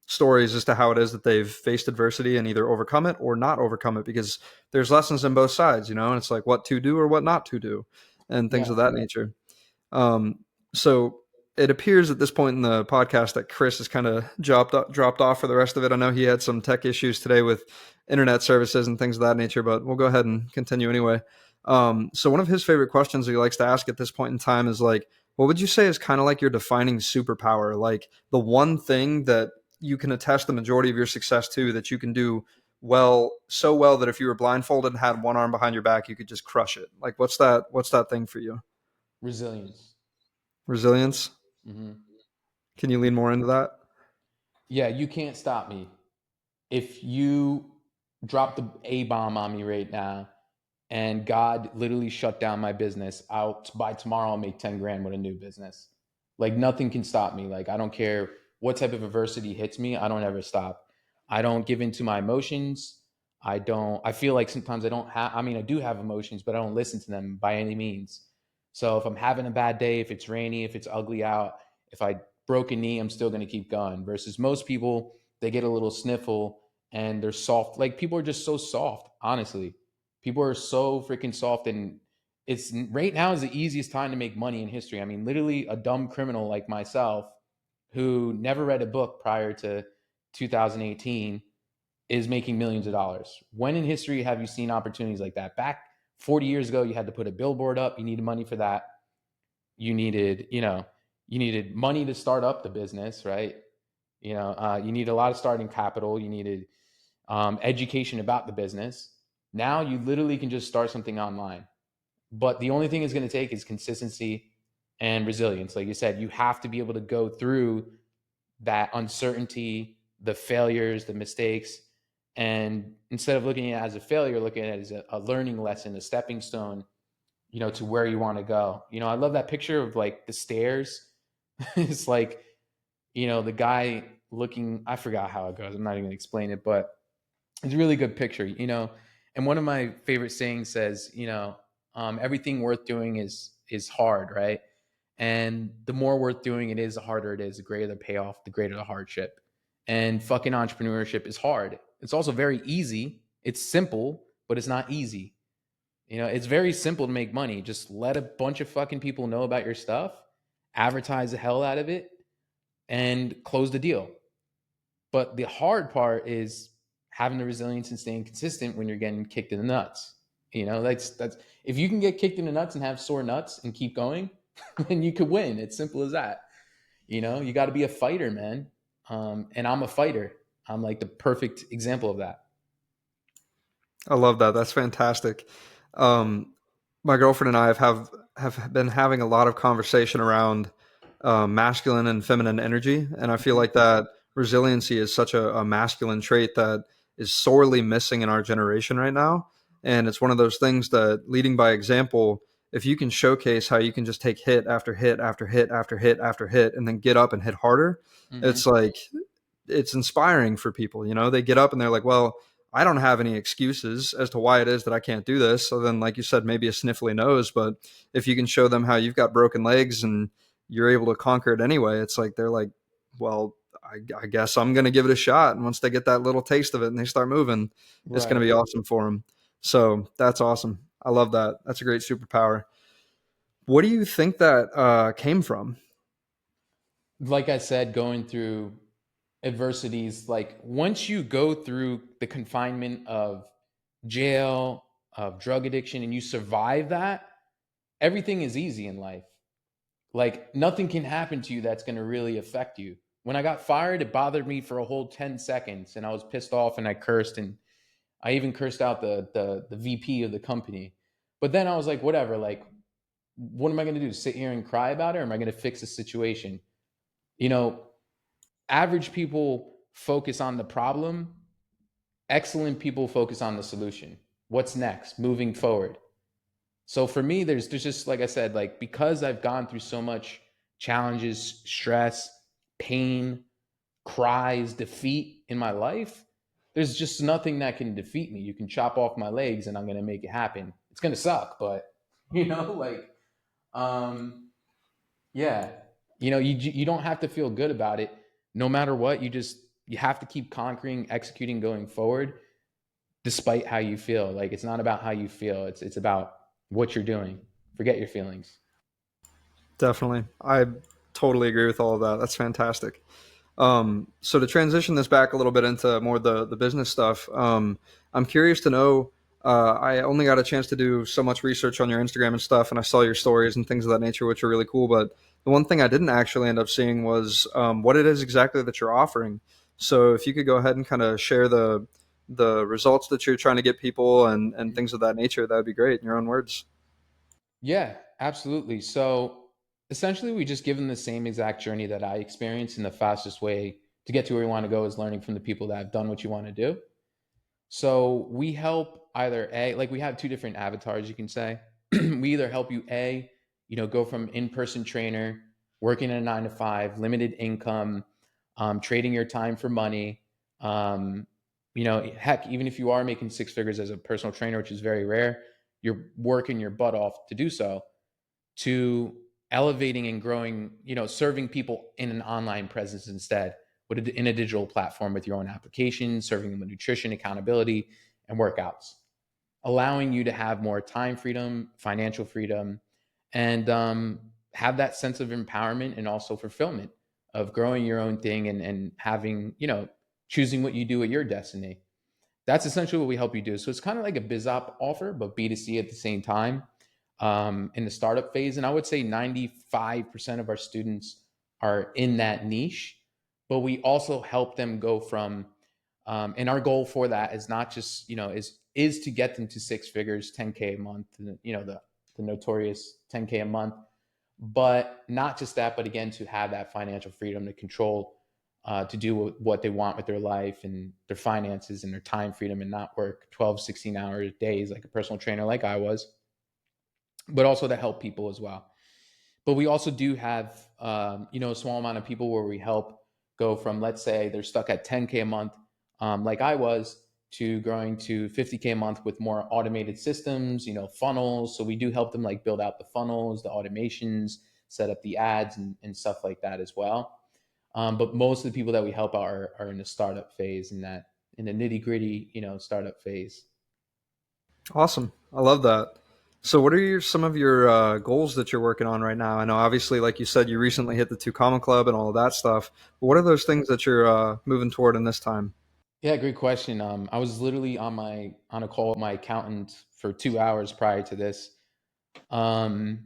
stories as to how it is that they've faced adversity and either overcome it or not overcome it. Because there's lessons in both sides, and it's like what to do or what not to do, and things Yeah. of that nature. So it appears at this point in the podcast that Chris has kind of dropped off for the rest of it. I know he had some tech issues today with internet services and things of that nature, but we'll go ahead and continue anyway. So one of his favorite questions that he likes to ask at this point in time is like, what would you say is kind of like your defining superpower? Like the one thing that you can attest the majority of your success to, that you can do so well that if you were blindfolded and had one arm behind your back, you could just crush it. Like what's that thing for you? Resilience. Resilience. Mm-hmm. Can you lean more into that? Yeah, you can't stop me. If you drop the A bomb on me right now, and God literally shut down my business, by tomorrow I'll make 10 grand with a new business. Like nothing can stop me. Like I don't care what type of adversity hits me, I don't ever stop. I don't give in to my emotions. I feel like sometimes I do have emotions, but I don't listen to them by any means. So if I'm having a bad day, if it's rainy, if it's ugly out, if I broke a knee, I'm still going to keep going. Versus most people, they get a little sniffle and they're soft. Like people are just so soft, honestly. People are so freaking soft, and it's right now is the easiest time to make money in history. I mean, literally a dumb criminal like myself who never read a book prior to 2018 is making millions of dollars. When in history have you seen opportunities like that? Back 40 years ago, you had to put a billboard up. You needed money for that. You needed money to start up the business, right? You need a lot of starting capital. You needed education about the business. Now you literally can just start something online. But the only thing it's going to take is consistency and resilience. Like you said, you have to be able to go through that uncertainty, the failures, the mistakes. And instead of looking at it as a failure, looking at it as a learning lesson, a stepping stone, to where you want to go. I love that picture of like the stairs. It's like, the guy looking, I forgot how it goes. I'm not even going to explain it, but it's a really good picture, And one of my favorite sayings says, everything worth doing is hard, right? And the more worth doing it is, the harder it is, the greater the payoff, the greater the hardship. And fucking entrepreneurship is hard. It's also very easy. It's simple, but it's not easy. It's very simple to make money. Just let a bunch of fucking people know about your stuff, advertise the hell out of it, and close the deal. But the hard part is having the resilience and staying consistent when you're getting kicked in the nuts. That's if you can get kicked in the nuts and have sore nuts and keep going, then you could win. It's simple as that. You got to be a fighter, man. And I'm a fighter. I'm like the perfect example of that. I love that. That's fantastic. My girlfriend and I have been having a lot of conversation around masculine and feminine energy, and I feel like that resiliency is such a masculine trait that is sorely missing in our generation right now. And it's one of those things that, leading by example, if you can showcase how you can just take hit after hit after hit after hit after hit, and then get up and hit harder, Mm-hmm. it's like it's inspiring for people. They get up and they're like, well, I don't have any excuses as to why it is that I can't do this. So then, like you said, maybe a sniffly nose, but if you can show them how you've got broken legs and you're able to conquer it anyway, it's like, they're like, well, I guess I'm going to give it a shot. And once they get that little taste of it and they start moving, it's going to Right. be awesome for them. So that's awesome. I love that. That's a great superpower. What do you think that came from? Like I said, going through adversities, like once you go through the confinement of jail, of drug addiction, and you survive that, everything is easy in life. Like nothing can happen to you that's going to really affect you. When I got fired, it bothered me for a whole 10 seconds and I was pissed off and I cursed, and I even cursed out the VP of the company. But then I was like, whatever, like what am I going to do? Sit here and cry about it, or am I going to fix the situation? You know, average people focus on the problem, excellent people focus on the solution. What's next? Moving forward. So for me, there's just like I said, like because I've gone through so much challenges, stress, pain, cries, defeat in my life, there's just nothing that can defeat me. You can chop off my legs and I'm gonna make it happen. It's gonna suck, but like um yeah. You don't have to feel good about it. No matter what, you have to keep conquering, executing, going forward despite how you feel. Like it's not about how you feel. It's about what you're doing. Forget your feelings. Definitely. I totally agree with all of that. That's fantastic. So to transition this back a little bit into more the business stuff, I'm curious to know. I only got a chance to do so much research on your Instagram and stuff, and I saw your stories and things of that nature, which are really cool. But the one thing I didn't actually end up seeing was what it is exactly that you're offering. So if you could go ahead and kind of share the results that you're trying to get people and things of that nature, that would be great in your own words. Yeah, absolutely. So essentially, we just give them the same exact journey that I experienced, and the fastest way to get to where you want to go is learning from the people that have done what you want to do. So we help either A, like we have two different avatars, you can say. We either help you A, go from in-person trainer, working a 9 to 5, limited income, trading your time for money. Heck, even if you are making six figures as a personal trainer, which is very rare, you're working your butt off to do so, to elevating and growing, serving people in an online presence instead, in a digital platform with your own application, serving them with nutrition, accountability, and workouts, allowing you to have more time freedom, financial freedom, and have that sense of empowerment and also fulfillment of growing your own thing and having, choosing what you do at your destiny. That's essentially what we help you do. So it's kind of like a biz op offer, but B2C at the same time, in the startup phase. And I would say 95% of our students are in that niche, but we also help them go from, and our goal for that is not just, is to get them to six figures, 10K a month, the notorious 10K a month, but not just that, but again, to have that financial freedom to control, to do what they want with their life and their finances and their time freedom, and not work 12, 16 hour days like a personal trainer like I was, but also to help people as well. But we also do have, a small amount of people where we help go from, let's say they're stuck at 10K a month, like I was, to growing to 50K a month with more automated systems, funnels. So we do help them like build out the funnels, the automations, set up the ads and stuff like that as well. But most of the people that we help are in the startup phase, in the nitty gritty, startup phase. Awesome. I love that. So, what are some of your goals that you're working on right now? I know, obviously, like you said, you recently hit the Two Comma Club and all of that stuff. But what are those things that you're moving toward in this time? Yeah, great question. I was literally on a call with my accountant for 2 hours prior to this. Um,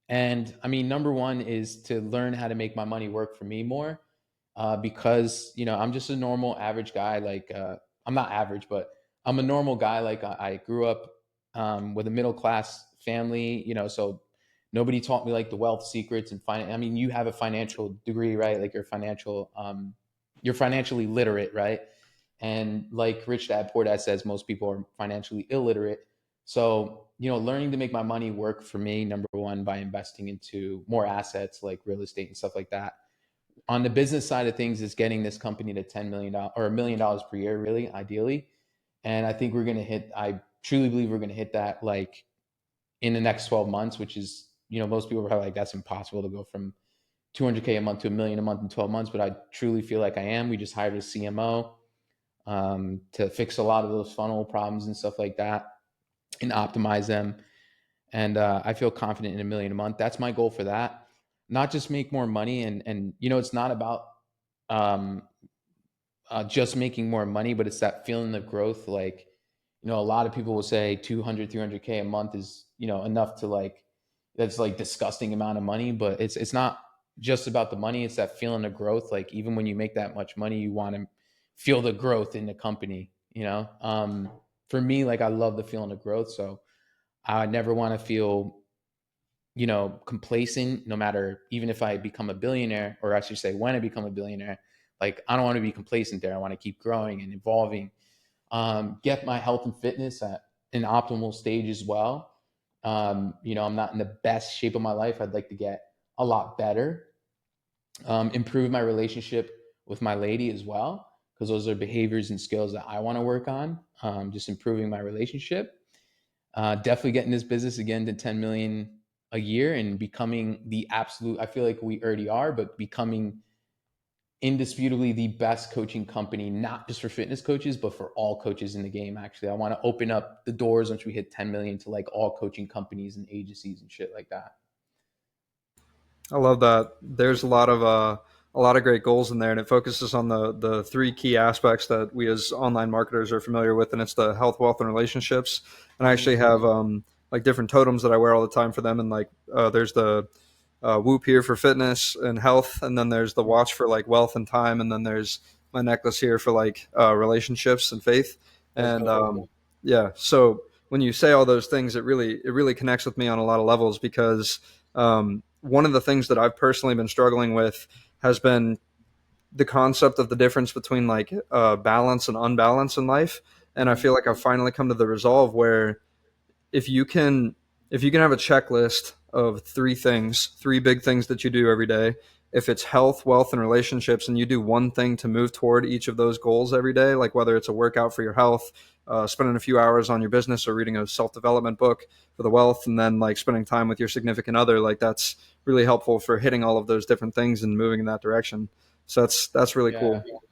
and I mean, number one is to learn how to make my money work for me more, because I'm just a normal average guy. Like I'm not average, but I'm a normal guy. Like I grew up with a middle class family. So nobody taught me like the wealth secrets and finance. I mean, you have a financial degree, right? Like you're financially literate, right? And like Rich Dad Poor Dad says, most people are financially illiterate. So, learning to make my money work for me, number one, by investing into more assets like real estate and stuff like that. On the business side of things, is getting this company to $10 million or $1 million per year, really, ideally. And I think I truly believe we're going to hit that like in the next 12 months, which is, most people are probably like, that's impossible to go from 200K a month to $1 million a month in 12 months. But I truly feel like I am. We just hired a CMO, to fix a lot of those funnel problems and stuff like that. and optimize them. And I feel confident in 1 million a month. That's my goal for that. Not just make more money, and it's not about um, just making more money, but it's that feeling of growth. Like, a lot of people will say 200, 300K a month is, enough to like, that's like disgusting amount of money, but it's not just about the money. It's that feeling of growth. Like, even when you make that much money, you want to feel the growth in the company, for me, like, I love the feeling of growth. So I never want to feel, complacent, no matter, even if I become a billionaire, or I should say, when I become a billionaire. Like, I don't want to be complacent there. I want to keep growing and evolving. Get my health and fitness at an optimal stage as well. I'm not in the best shape of my life. I'd like to get a lot better. Improve my relationship with my lady as well, because those are behaviors and skills that I want to work on. Just improving my relationship. Definitely getting this business again to 10 million a year, and becoming the absolute, I feel like we already are, but becoming indisputably the best coaching company, not just for fitness coaches, but for all coaches in the game. Actually, I want to open up the doors once we hit 10 million to like all coaching companies and agencies and shit like that. I love that. There's a lot of great goals in there, and it focuses on the three key aspects that we as online marketers are familiar with, and it's the health, wealth, and relationships. And I Mm-hmm. actually have like different totems that I wear all the time for them, and like there's the Whoop here for fitness and health, and then there's the watch for like wealth and time, and then there's my necklace here for like relationships and faith. That's And dope. yeah, so when you say all those things, it really connects with me on a lot of levels, because one of the things that I've personally been struggling with has been the concept of the difference between like balance and unbalance in life. And I Mm-hmm. feel like I've finally come to the resolve where if you can if you can have a checklist of three big things that you do every day, if it's health, wealth, and relationships, and you do one thing to move toward each of those goals every day, like whether it's a workout for your health, spending a few hours on your business, or reading a self-development book for the wealth, and then like spending time with your significant other, like that's really helpful for hitting all of those different things and moving in that direction. So that's really Yeah. cool.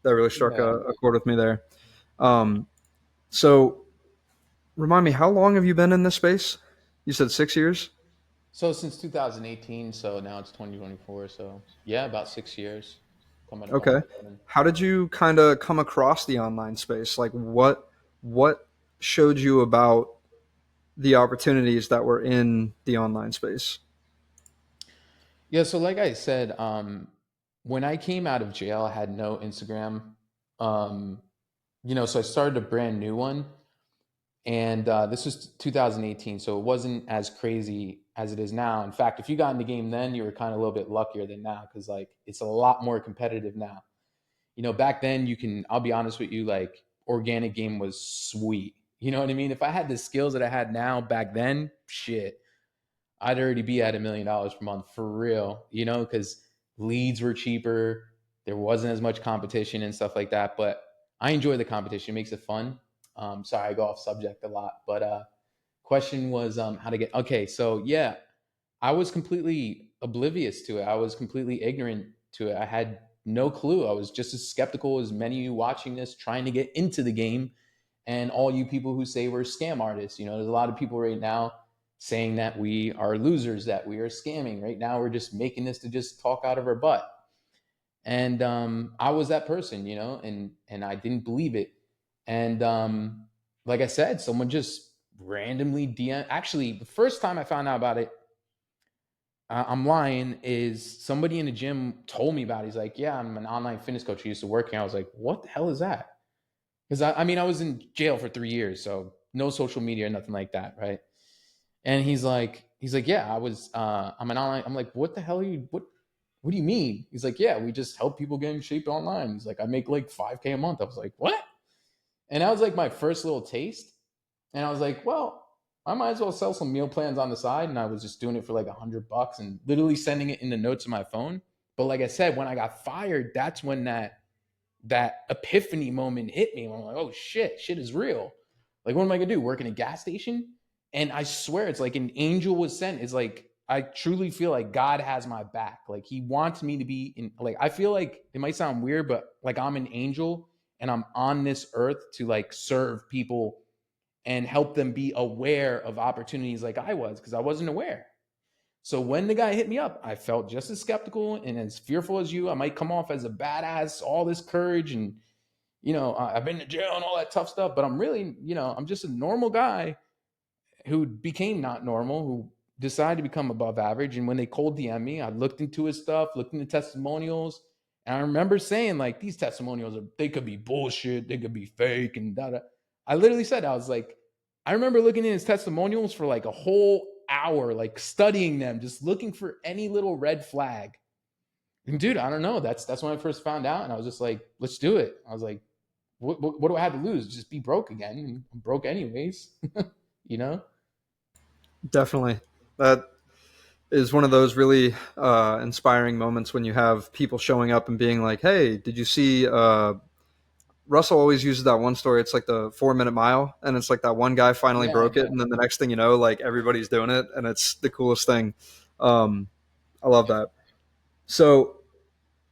That really struck Yeah. a chord with me there. Um, so remind me, how long have you been in this space? You said 6 years? So since 2018, so now it's 2024. So yeah, about 6 years, coming up on Okay. that 7. How did you kind of come across the online space? Like what showed you about the opportunities that were in the online space? Yeah, so like I said, when I came out of jail, I had no Instagram. Um, so I started a brand new one, and this was 2018, so it wasn't as crazy as it is now. In fact, if you got in the game then, you were kind of a little bit luckier than now, because like it's a lot more competitive now. Back then I'll be honest with you, like, organic game was sweet. You know what I mean? If I had the skills that I had now back then, shit, I'd already be at $1 million per month for real, because leads were cheaper. There wasn't as much competition and stuff like that. But I enjoy the competition. It makes it fun. Sorry, I go off subject a lot. But question was how to get, okay. So yeah, I was completely oblivious to it. I was completely ignorant to it. I had no clue. I was just as skeptical as many of you watching this, trying to get into the game, and all you people who say we're scam artists. There's a lot of people right now saying that we are losers, that we are scamming. Right now, we're just making this to just talk out of our butt. And I was that person, and I didn't believe it. And like I said, someone just randomly DM. Actually, the first time I found out about it, I'm lying, is somebody in the gym told me about it. He's like, yeah, I'm an online fitness coach. He used to work here. I was like, what the hell is that? Because I mean, I was in jail for 3 years, so no social media or nothing like that, right? And he's like, yeah, I'm an online. I'm like, what the hell are you? What do you mean? He's like, yeah, we just help people get in shape online. He's like, I make like 5K a month. I was like, what? And that was like my first little taste. And I was like, well, I might as well sell some meal plans on the side. And I was just doing it for like $100 and literally sending it in the notes of my phone. But like I said, when I got fired, that's when that epiphany moment hit me. I'm like, oh shit is real. Like, what am I gonna do? Work in a gas station? And I swear, it's like an angel was sent. It's like I truly feel like God has my back. Like, He wants me to be in. Like, I feel like it might sound weird, but like I'm an angel and I'm on this earth to like serve people and help them be aware of opportunities like I was, because I wasn't aware. So when the guy hit me up, I felt just as skeptical and as fearful as you. I might come off as a badass, all this courage, and I've been to jail and all that tough stuff, but I'm really, I'm just a normal guy who became not normal, who decided to become above average. And when they cold DM me, I looked into his stuff, looked into testimonials, and I remember saying, like, these testimonials they could be bullshit, they could be fake, and da da. I literally said, I was like, I remember looking in his testimonials for like a whole hour, like studying them, just looking for any little red flag. And dude, I don't know. That's when I first found out, and I was just like, let's do it. I was like, what do I have to lose? Just be broke again. And I'm broke anyways, you know? Definitely. That is one of those really inspiring moments when you have people showing up and being like, hey, did you see Russell always uses that one story. It's like the 4 minute mile. And it's like that one guy finally Yeah. broke it. And then the next thing you know, like everybody's doing it. And it's the coolest thing. I love that. So,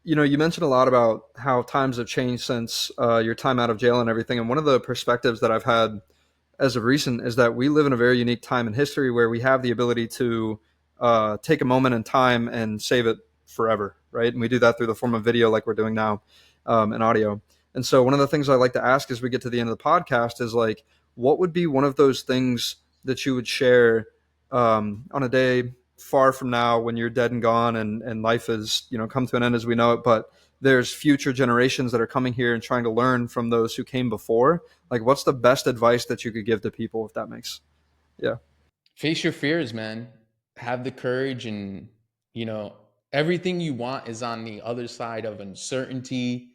you mentioned a lot about how times have changed since your time out of jail and everything. And one of the perspectives that I've had as of recent is that we live in a very unique time in history where we have the ability to take a moment in time and save it forever, right? And we do that through the form of video like we're doing now, and audio. And so one of the things I like to ask as we get to the end of the podcast is like, what would be one of those things that you would share on a day far from now when you're dead and gone and life is, come to an end as we know it, but there's future generations that are coming here and trying to learn from those who came before. Like, what's the best advice that you could give to people, if that makes, yeah. Face your fears, man. Have the courage, and you know, everything you want is on the other side of uncertainty,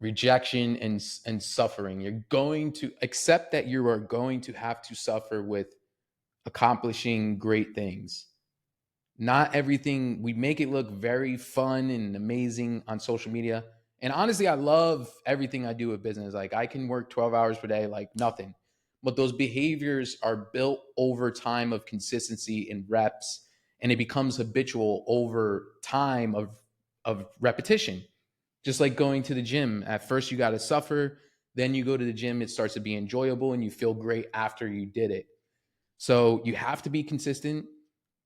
rejection, and suffering. You're going to accept that you are going to have to suffer with accomplishing great things. Not everything, we make it look very fun and amazing on social media. And honestly, I love everything I do with business. Like, I can work 12 hours per day like nothing. But those behaviors are built over time of consistency and reps, and it becomes habitual over time of repetition. Just like going to the gym. At first you got to suffer, then you go to the gym, it starts to be enjoyable and you feel great after you did it. So you have to be consistent.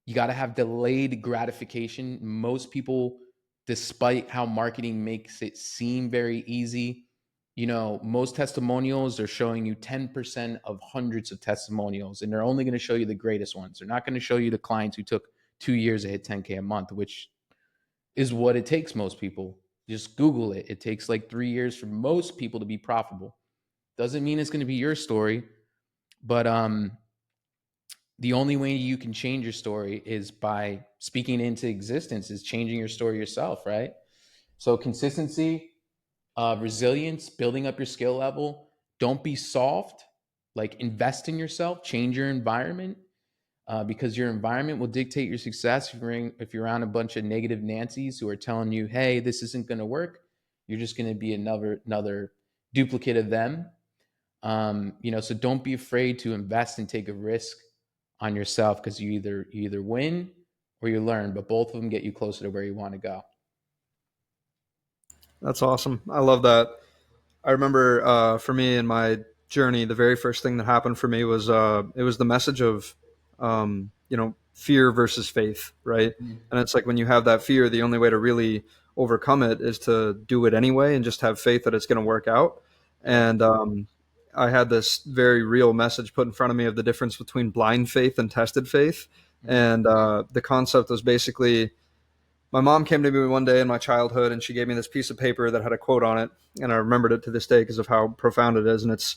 You got to have delayed gratification. Most people, despite how marketing makes it seem very easy, most testimonials are showing you 10% of hundreds of testimonials, and they're only going to show you the greatest ones. They're not going to show you the clients who took 2 years to hit 10K a month, which is what it takes most people. Just Google it. It takes like 3 years for most people to be profitable. Doesn't mean it's going to be your story, but the only way you can change your story is by speaking into existence, is changing your story yourself, right? So consistency, resilience, building up your skill level. Don't be soft. Like, invest in yourself, change your environment, because your environment will dictate your success. If you're around a bunch of negative Nancy's who are telling you, hey, this isn't going to work, you're just going to be another duplicate of them. So don't be afraid to invest and take a risk on yourself, because you either win or you learn, but both of them get you closer to where you want to go. That's awesome. I love that. I remember for me in my journey, the very first thing that happened for me was it was the message of fear versus faith, right? And it's like when you have that fear, the only way to really overcome it is to do it anyway and just have faith that it's going to work out. Yeah. And I had this very real message put in front of me of the difference between blind faith and tested faith. And the concept was basically, my mom came to me one day in my childhood and she gave me this piece of paper that had a quote on it. And I remembered it to this day because of how profound it is. And it's,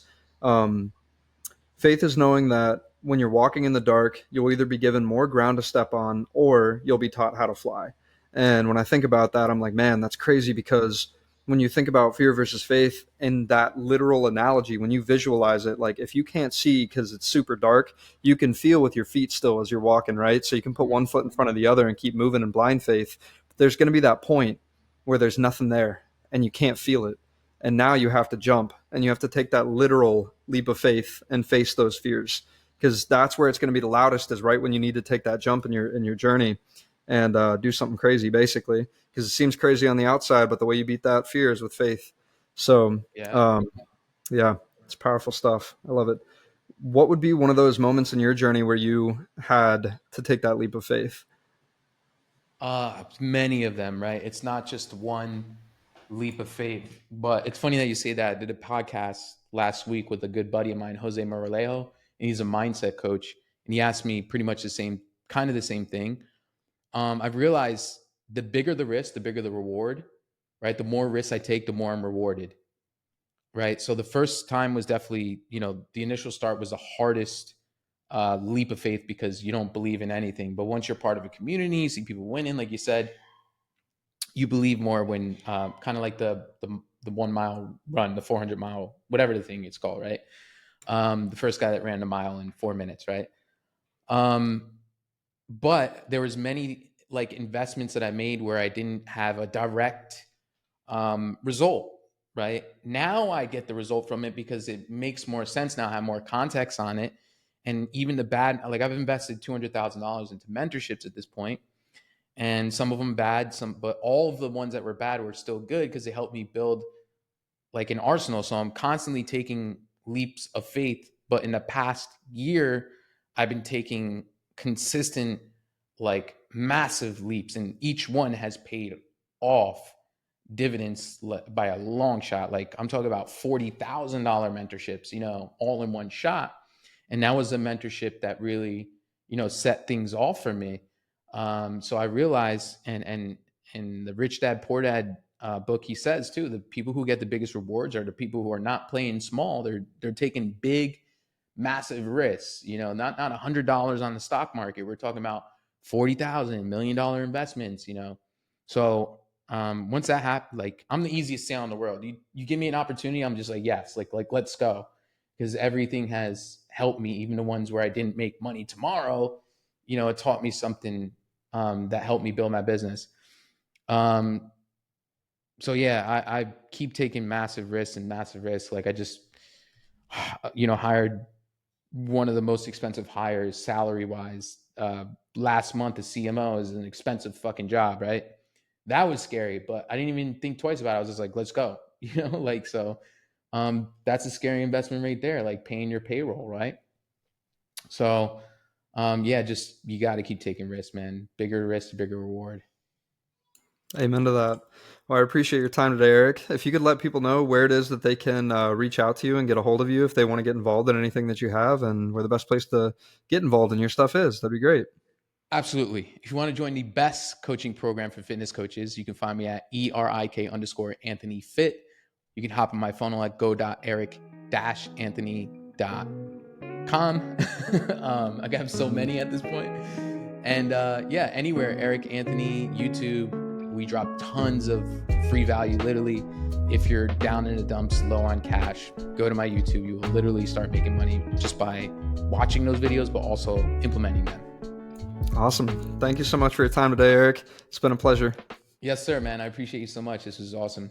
faith is knowing that when you're walking in the dark, you'll either be given more ground to step on or you'll be taught how to fly. And when I think about that, I'm like, man, that's crazy, because when you think about fear versus faith in that literal analogy, when you visualize it, like if you can't see because it's super dark, you can feel with your feet still as you're walking, right? So you can put one foot in front of the other and keep moving in blind faith. But there's going to be that point where there's nothing there and you can't feel it. And now you have to jump and you have to take that literal leap of faith and face those fears, because that's where it's going to be the loudest, is right when you need to take that jump in your journey and do something crazy, basically, because it seems crazy on the outside, but the way you beat that fear is with faith. So Yeah. yeah, it's powerful stuff. I love it. what would be one of those moments in your journey where you had to take that leap of faith? Many of them, right? It's not just one leap of faith, but it's funny that you say that. I did a podcast last week with a good buddy of mine, Jose Moralejo, and he's a mindset coach. And he asked me pretty much kind of the same thing. I've realized the bigger the risk, the bigger the reward, right? The more risks I take, the more I'm rewarded, right? So the first time was definitely, the initial start was the hardest leap of faith because you don't believe in anything. But once you're part of a community, you see people winning, like you said, you believe more when kind of like the 1 mile run, the 400-mile, whatever the thing it's called, right? The first guy that ran a mile in 4 minutes, right? But there was many like investments that I made where I didn't have a direct result, right? Now I get the result from it because it makes more sense now. I have more context on it. And even the bad, like I've invested $200,000 into mentorships at this point, and some of them bad, but all of the ones that were bad were still good because they helped me build like an arsenal. So I'm constantly taking leaps of faith. But in the past year, I've been taking consistent, like massive leaps, and each one has paid off dividends by a long shot. Like I'm talking about $40,000 mentorships, all in one shot. And that was a mentorship that really, set things off for me. So I realized, and the Rich Dad Poor Dad book, he says too, the people who get the biggest rewards are the people who are not playing small. They're taking big, massive risks. Not $100 on the stock market. We're talking about $40,000 $1 million investments. So once that happened, like I'm the easiest sale in the world. You give me an opportunity, I'm just like yes, like let's go, because everything has helped me, even the ones where I didn't make money tomorrow. It taught me something that helped me build my business. So yeah, I keep taking massive risks and massive risks. Like I just, hired one of the most expensive hires salary wise. Last month, the CMO is an expensive fucking job, right? That was scary, but I didn't even think twice about it. I was just like, let's go, like, so that's a scary investment right there, like paying your payroll, right? So yeah, just you got to keep taking risks, man. Bigger risk, bigger reward. Amen to that. Well, I appreciate your time today, Eric. If you could let people know where it is that they can reach out to you and get a hold of you if they want to get involved in anything that you have, and where the best place to get involved in your stuff is, that'd be great. Absolutely. If you want to join the best coaching program for fitness coaches, you can find me at ERIK_Anthony Fit. You can hop on my funnel at go.eric-anthony.com. I have so many at this point. And yeah, anywhere, Erik Anthony, YouTube. We drop tons of free value. Literally, if you're down in the dumps, low on cash, go to my YouTube. You will literally start making money just by watching those videos, but also implementing them. Awesome. Thank you so much for your time today, Eric. It's been a pleasure. Yes, sir, man. I appreciate you so much. This was awesome.